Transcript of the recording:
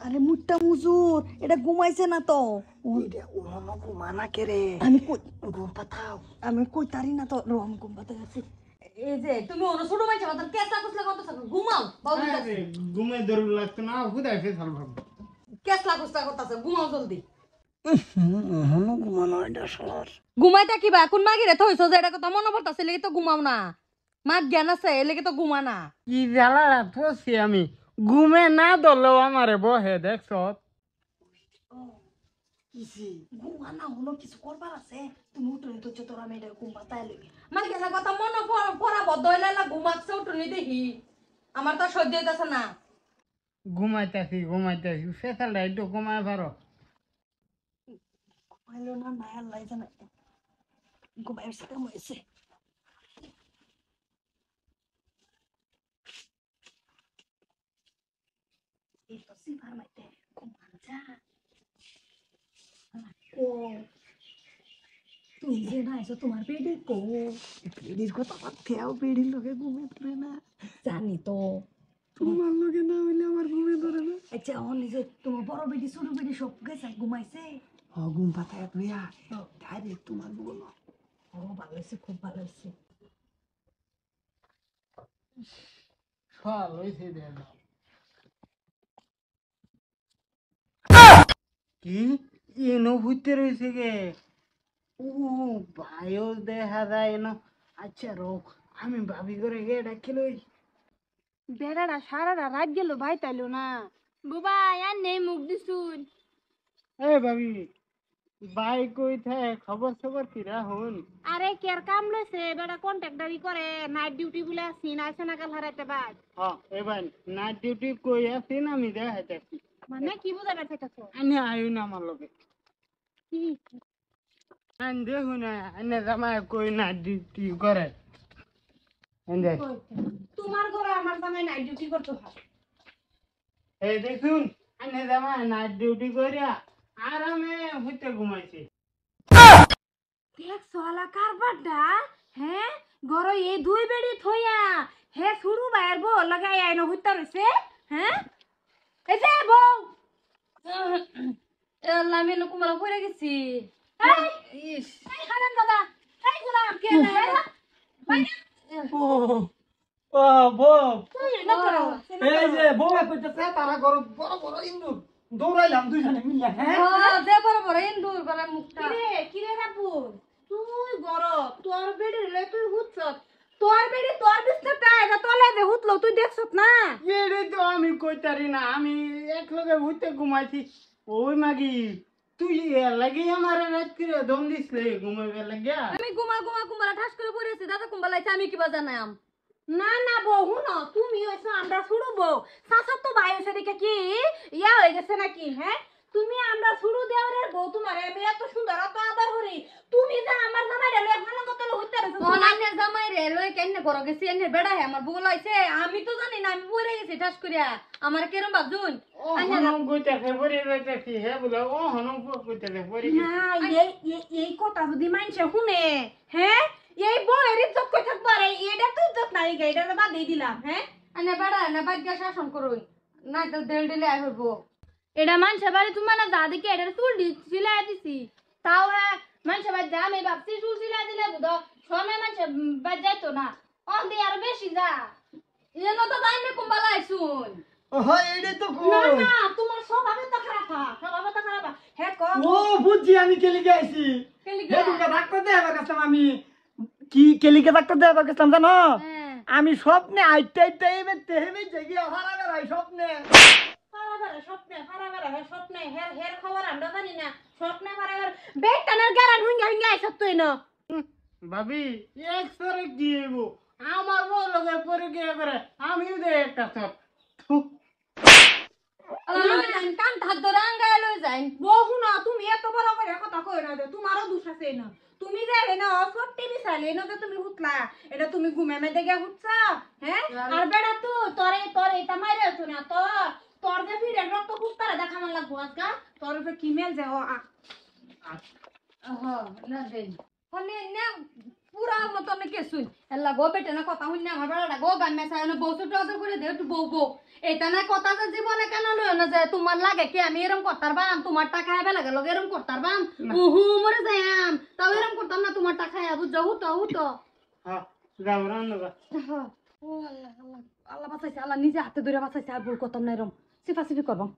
আরে মুট্টা মুজুর এটা ঘুমাইছে না তো এটা ওহনো ঘুমানা কে রে আমি কই ঘুম পাতাও আমি কই তারি না তো রম ঘুম পাতে গেছি এই যে তুমি অন্য ছোট মাইছে মাত্র কেসা কুসলা কত থাকো ঘুমাও বাবু কাছে ঘুমে দরুর লাগতো না হুদায় ফেসাল ভাববো কেসলা কুসলা করতেছে ঘুমাও জলদি ওহনো ঘুমানো এটা শালার ঘুমাইতা কিবা কোন মাগিরে থইছো যে এটা কথা মনে পড়তাছে লেগে তো ঘুমাও না মাত জ্ঞান আছে লেগে তো ঘুমা না কি জ্বালা থসি আমি ঘুমে না ধরলেও আমারে বহে দেখছ কিছি ঘুমা না হলো কিছু করবার আছে তুমি উঠে তো তোরা মেয়েটা ঘুম পাতায় লই মাত জ্ঞান কথা মনে পড়া বদ্ধ হইলা ঘুমাচ্ছে উঠুনি দেখি আমার তো সহ্য হইতাছে না ঘুমাইতেছি ফেসালটা একটু ঘুমায় পারো ঘুমাইলো না না আল্লাহ জানে ঘুমাইছে ঘুমাইছে এই তো সিফার মাইতে ঘুমান যা ও তুমি যে না এসো তোমার পেটে কো পেডির কথা বাদ থেও পেডির লোকে ঘুমে ধরে না জানি তো তোমার লোকে না হইলে আমার ঘুমে ধরে না আচ্ছা অন নিজে তোমার বড় বেটি ছোট বেটি সব গেছে ঘুমাইছে ঘুম পাতায় তুইয়া ডাইরেক্ট তোমার বলো ও ভালো হয়েছে খুব ভালো হয়েছে সল হইছে দেখ কি এনো ভূতে রয়েছে গে ও ভাইও দেখা যায় এনো আচ্ছা রোক আমি ভাবি করে গে ডাকিল বেড়াটা সারাটা রাত গেল ভাই তাইলো না বুবা আর নেই মুখ দিছুন এ ভাবি ভাই কই থাকে খবর খবর কি রাহুল আরে কের কাম লইছে বেড়া কন্ট্রাক্টারি করে নাইট ডিউটি বলে আসিন আইসে না কাল হারাইতে বাদ হ্যাঁ এবার নাইট ডিউটি কই আছি না আমি দেখাইতেছি মানে কি বুঝাবে চাইতাছ আমি আয়ু না আমার লগে কি আমি দেখুন না এনে জামাই কই নাইট ডিউটি করে এনে তোমার ঘরে আমার জামাই নাইট ডিউটি করতে হয় এই দেখুন এনে জামাই নাইট ডিউটি করিয়া আরামে হইতে ঘুমাইছে দেখ সোলা কারবারডা হ্যাঁ ঘরে এই দুই বেড়ি থইয়া হে শুরু বাইর বউ লাগাই আইনো হইতা রইছে হ্যাঁ এই যে বউ আমি কুমারা পড়ে গেছি এই ইস এই খালাম দাদা এই গোলাম কে ও ও বউ তুই না করো এই যে বউ কইতেছে তারা ঘর বড় বড় ইন্দুর দৌড়াইলাম দুইজনে মিলে হ্যাঁ যে বড় বড় ইন্দুর বলে মুখটা কিরে রাপু তুই গর তোর বেড়ি লে তুই হুচ্ছ তোর বেড়ি তোর বিস্তারটা এটা তলে দে হুতলো তুই দেখছত না এটাই তো আমি কইতারি না আমি এক লগে হইতে ঘুমাইছি ওই মাগি তুই এর লাগি আমার রাত করে দম দিসলে ঘুমাইবে লাগিয়া আমি কুমারা ঠাস করে পড়েছি দাদা কুম্বালাইছে আমি কিবা জানাম না না বহু না তুমি হইছো আমরা শুরু বউ সাসা তো ভাই হইছে দেখে কি ইয়া হয়ে গেছে নাকি হ্যাঁ তুমি আমরা শুরু দেওয়ারের বউ তোমার আমি এত সুন্দর এত আদর করি তুমি যে আমার জামাইরে লয়ে ভালো কত হইতে রইছো ও নানে জামাই রে লই কেনে করো গেছি এনে বেড়া হে আমার বলাইছে আমি তো জানি না আমি পড়ে গেছি ঠাস করিয়া আমার কেরম ভাবজুন ও হনম কইতাছে পরি রইতাছি হে বলে ও হনম কইতাছে পরি না এই কথা যদি মানছে শুনে হ্যাঁ এই বউয়ের ইজ্জত কই থাকবো আরে এটা তো ইজ্জত নাই গে এটা বাদ দিয়ে দিলাম হ্যাঁ আনে বেড়া না বাজ্ঞা শাসন করুন না তো দেল দিলে আই হইব এটা মানুষের বাড়ি তোমার না দাদিকে এটা চুল সিলাই দিছি তাও হ্যাঁ মানুষের বাড়ি আমি ভাবছি চুল সিলাই দিলে বুধ সময় মানুষের বাড়ি যাইতো না অন দিয়ে আরো বেশি যা এনো তো দাইনে কুম্বালাইছুন ও হয় এইটাই তো না কই না তোমার স্বভাবে তো খারাপ স্বভাবে তো খারাপ হ্যাঁ কো ও বুঝছি আমি কেলিকে আইছি কেলি হে তুমি ডাক্তার দেখাবার গেছিলাম আমি কি কেলিকে ডাক্তার দেখাবার গেছিলাম জানো হ্যাঁ আমি স্বপ্নে আইতে আইতে এবার তেহেবে জায়গা হারা গেলাই স্বপ্নে স্বপ্নে হের হের খবর আমরা জানি না স্বপ্নে পারাবার বেটানের গারান হুঙ্গা হুঙ্গা আইছত তুই না ভাবি এক সরে কি হইব আমার বউ লগে পরি কি করে আমিও দে একটা সর কান ধার ধরে আঙ্গায় লই যাইন বহু না তুমি এত বড় করে কথা কই না যে তোমারও দোষ আছে না তুমি যে না সত্যি মিশালে না যে তুমি হুতলা এটা তুমি ঘুমে মে দেখে হুতছা হ্যাঁ আর বেড়া তো তোরে তোরে এটা মাইরে হতো না তো তোর যে ফিরে রক্ত কুত্তারে দেখা মান লাগবো আজকা তোর উপরে কি মেল যে ও হ না দেন হনে না পুরা মতন কেসুই এল্লা গো বেটে না কথা শুনি আমার বেড়াটা গো গান মেশায় না বউ ছোট আদর করে দে একটু বউ বউ এটা না কথা যে জীবনে কেন লয় না যে তোমার লাগে কি আমি এরকম করতার বাম তোমার টাকা খাইবে লাগে লগে এরকম করতার বাম উহু মরে যাম তাও এরকম করতাম না তোমার টাকা খাইয়া বুঝছো হুতো হুতো হ্যাঁ যাও রান্না কর। ও আল্লাহ আল্লাহ আল্লাহ বাঁচাইছে আল্লাহ নিজে হাতে ধরে বাঁচাইছে আর ভুল করতাম না এরকম সিফা সিফি করবাম